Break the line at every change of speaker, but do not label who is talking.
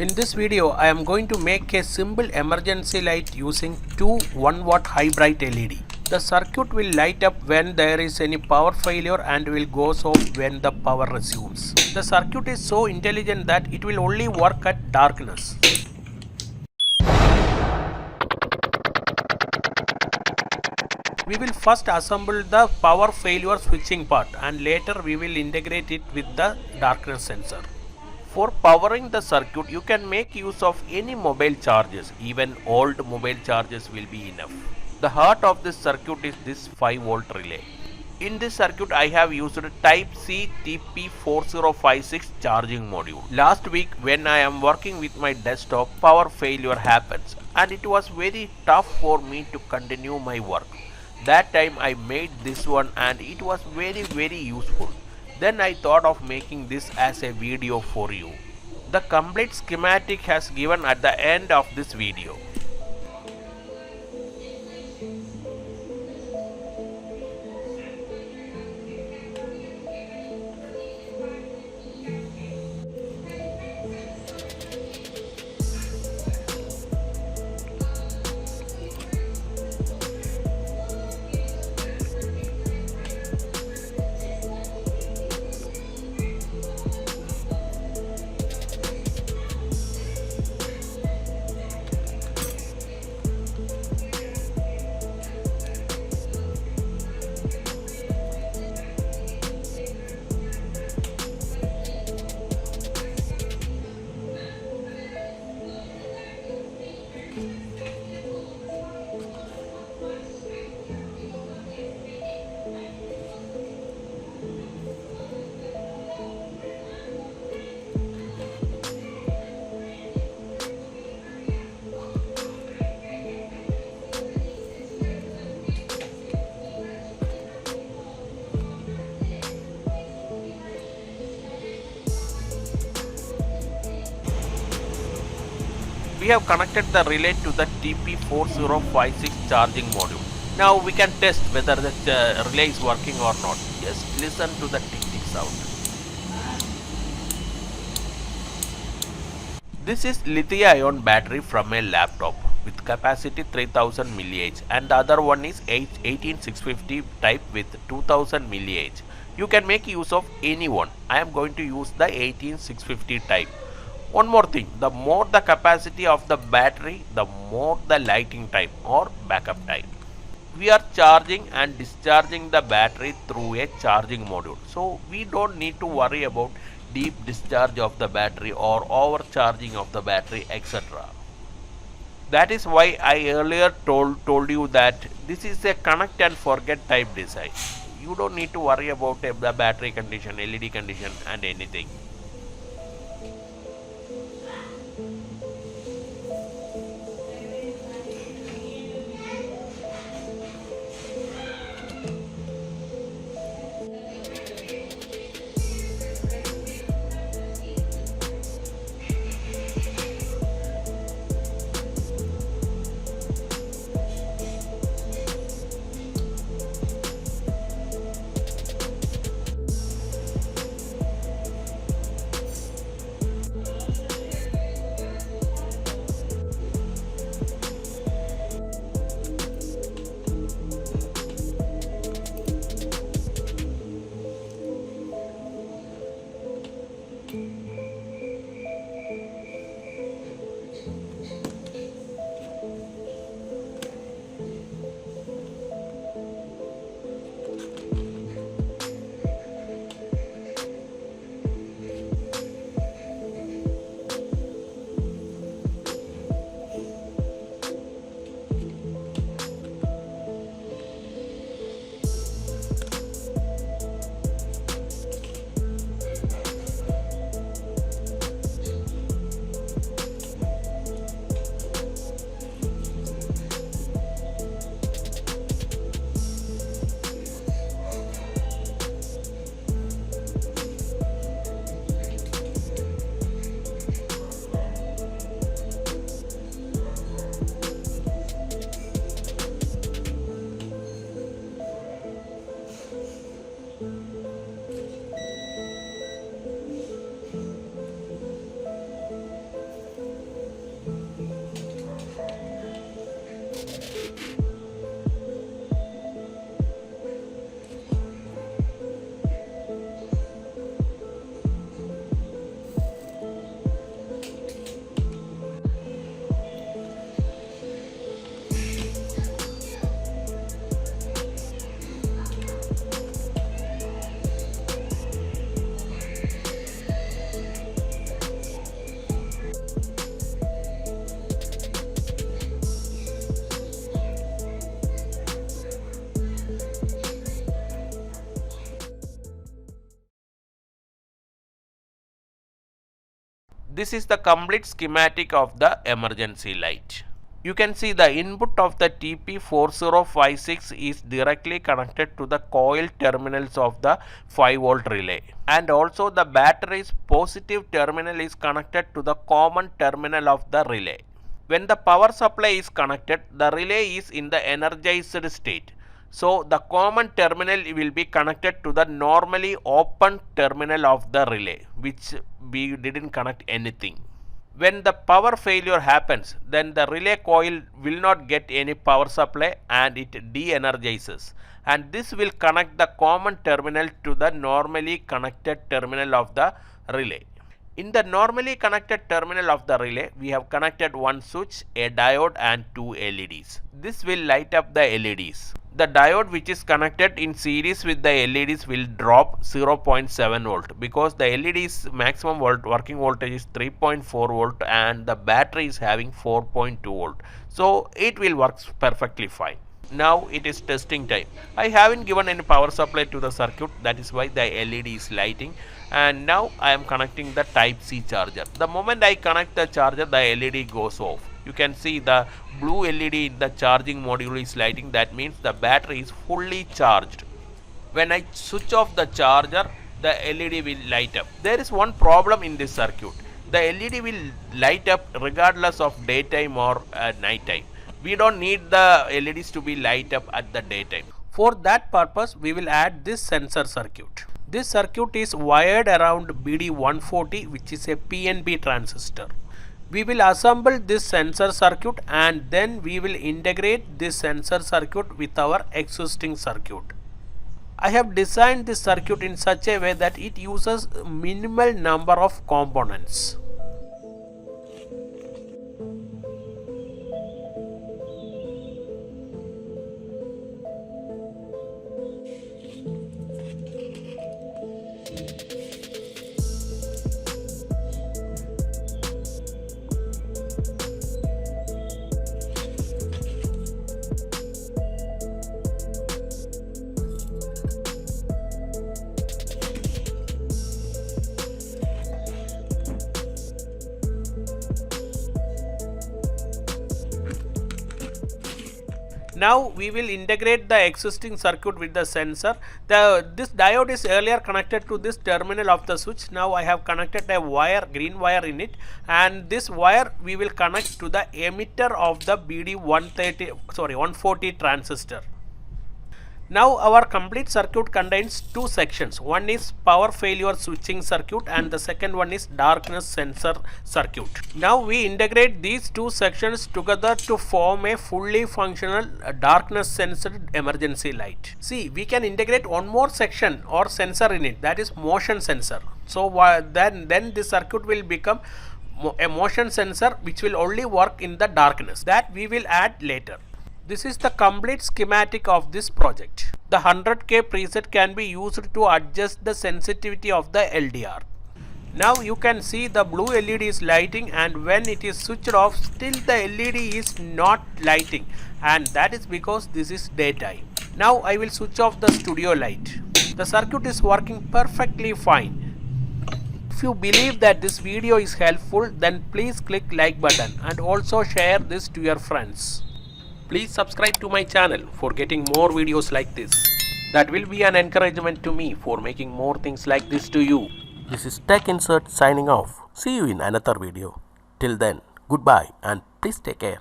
In this video, I am going to make a simple emergency light using two 1-watt high bright LED. The circuit will light up when there is any power failure and will go off when the power resumes. The circuit is so intelligent that it will only work at darkness. We will first assemble the power failure switching part and later we will integrate it with the darkness sensor. For powering the circuit, you can make use of any mobile chargers. Even old mobile chargers will be enough. The heart of this circuit is this 5-volt relay. In this circuit, I have used Type-C TP4056 charging module. Last week, when I am working with my desktop, power failure happens and it was very tough for me to continue my work. That time I made this one and it was very useful. Then I thought of making this as a video for you. The complete schematic has given at the end of this video. We have connected the relay to the TP4056 charging module. Now we can test whether the relay is working or not. Just listen to the tick sound. This is lithium-ion battery from a laptop with capacity 3000 mAh and the other one is 18650 type with 2000 mAh. You can make use of any one. I am going to use the 18650 type. One more thing, the more the capacity of the battery, the more the lighting time or backup time. We are charging and discharging the battery through a charging module. So we don't need to worry about deep discharge of the battery or overcharging of the battery, etc. That is why I earlier told you that this is a connect and forget type design. You don't need to worry about the battery condition, LED condition and anything. This is the complete schematic of the emergency light. You can see the input of the TP4056 is directly connected to the coil terminals of the 5-volt relay, and also the battery's positive terminal is connected to the common terminal of the relay. When the power supply is connected, the relay is in the energized state. So the common terminal will be connected to the normally open terminal of the relay, which we didn't connect anything. When the power failure happens, then the relay coil will not get any power supply and it de-energizes, and this will connect the common terminal to the normally connected terminal of the relay. In the normally connected terminal of the relay, we have connected one switch, a diode and two LEDs. This will light up the LEDs. The diode which is connected in series with the LEDs will drop 0.7 volt because the LED's maximum working voltage is 3.4 volt and the battery is having 4.2 volt. So it will work perfectly fine. Now it is testing time. I haven't given any power supply to the circuit, that is why the LED is lighting, and now I am connecting the type C charger. The moment I connect the charger, the LED goes off. You can see the blue LED in the charging module is lighting, that means the battery is fully charged. When I switch off the charger, the LED will light up. There is one problem in this circuit. The LED will light up regardless of daytime or night time. We don't need the LEDs to be light up at the daytime. For that purpose, we will add this sensor circuit. This circuit is wired around BD140, which is a PNP transistor. We will assemble this sensor circuit and then we will integrate this sensor circuit with our existing circuit. I have designed this circuit in such a way that it uses minimal number of components. Now we will integrate the existing circuit with the sensor. This diode is earlier connected to this terminal of the switch. Now I have connected a wire, green wire in it, and this wire we will connect to the emitter of the BD140 transistor. Now our complete circuit contains two sections. One is power failure switching circuit and the second one is darkness sensor circuit. Now we integrate these two sections together to form a fully functional darkness sensor emergency light. See, we can integrate one more section or sensor in it, that is motion sensor. So then this circuit will become a motion sensor which will only work in the darkness. That we will add later. This is the complete schematic of this project. The 100K preset can be used to adjust the sensitivity of the LDR. Now you can see the blue LED is lighting, and when it is switched off, still the LED is not lighting, and that is because this is daytime. Now I will switch off the studio light. The circuit is working perfectly fine. If you believe that this video is helpful, then please click like button and also share this to your friends. Please subscribe to my channel for getting more videos like this. That will be an encouragement to me for making more things like this to you. This is Tech Insert signing off. See you in another video. Till then, goodbye and please take care.